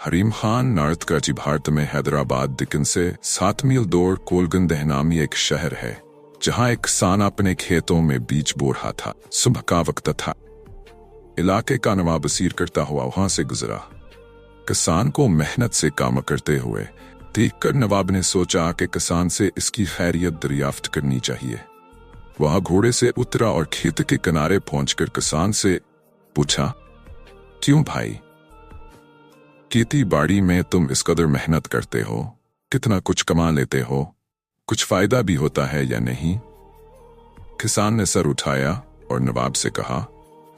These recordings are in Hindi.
हरीम खान नार्थ कराची भारत में हैदराबाद दिक्कन से 7 मील दूर कोलगंद नामी एक शहर है, जहां एक किसान अपने खेतों में बीज बो रहा था। सुबह का वक्त था। इलाके का नवाब बसीर करता हुआ वहां से गुजरा। किसान को मेहनत से काम करते हुए देखकर नवाब ने सोचा कि किसान से इसकी खैरियत दरियाफ्त करनी चाहिए। वह घोड़े से उतरा और खेत के किनारे पहुंचकर किसान से पूछा, क्यों भाई, खेती बाड़ी में तुम इस कदर मेहनत करते हो, कितना कुछ कमा लेते हो, कुछ फायदा भी होता है या नहीं? किसान ने सर उठाया और नवाब से कहा,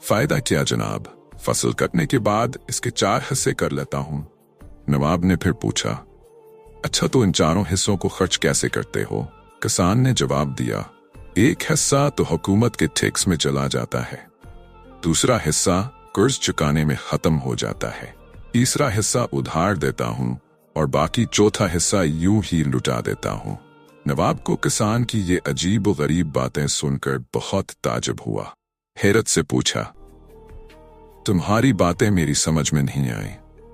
फायदा क्या जनाब, फसल कटने के बाद इसके 4 हिस्से कर लेता हूं। नवाब ने फिर पूछा, अच्छा तो इन 4 हिस्सों को खर्च कैसे करते हो? किसान ने जवाब दिया, एक हिस्सा तो हुकूमत के टैक्स में चला जाता है, दूसरा हिस्सा कर्ज चुकाने में खत्म हो जाता है, तीसरा हिस्सा उधार देता हूं और बाकी चौथा हिस्सा यूं ही लुटा देता हूं। नवाब को किसान की ये अजीब और गरीब बातें सुनकर बहुत ताज्जुब हुआ। हैरत से पूछा, तुम्हारी बातें मेरी समझ में नहीं आई,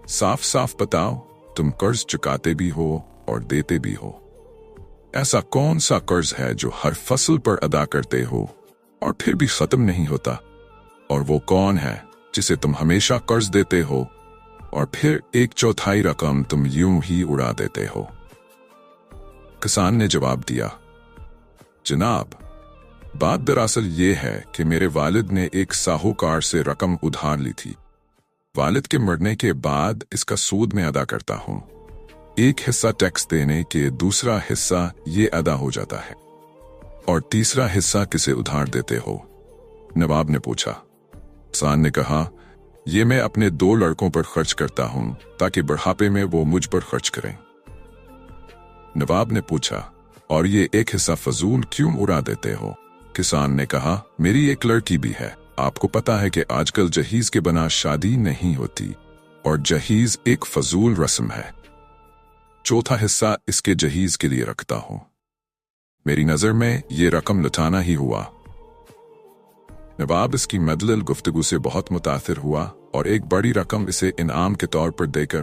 साफ साफ बताओ, तुम कर्ज चुकाते भी हो और देते भी हो। ऐसा कौन सा कर्ज है जो हर फसल पर अदा करते हो और फिर भी खत्म नहीं होता? और वो कौन है जिसे तुम हमेशा कर्ज देते हो और फिर 1/4 रकम तुम यूं ही उड़ा देते हो? किसान ने जवाब दिया, जनाब, बात दरअसल ये है कि मेरे वालिद ने एक साहूकार से रकम उधार ली थी। वालिद के मरने के बाद इसका सूद में अदा करता हूं। एक हिस्सा टैक्स देने के, दूसरा हिस्सा ये अदा हो जाता है और तीसरा हिस्सा किसे उधार देते हो? नवाब ने पूछा। किसान ने कहा, ये मैं अपने 2 लड़कों पर खर्च करता हूं ताकि बुढ़ापे में वो मुझ पर खर्च करें। नवाब ने पूछा, और ये एक हिस्सा फजूल क्यों उड़ा देते हो? किसान ने कहा, मेरी एक लड़की भी है। आपको पता है कि आजकल जहीज के बिना शादी नहीं होती और जहीज एक फजूल रस्म है। चौथा हिस्सा इसके जहीज के लिए रखता हूं। मेरी नजर में ये रकम लुटाना ही हुआ। नवाब इसकी मदलिल गुफ्तगू से बहुत मुतासिर हुआ और एक बड़ी रकम इसे इनाम के तौर पर देकर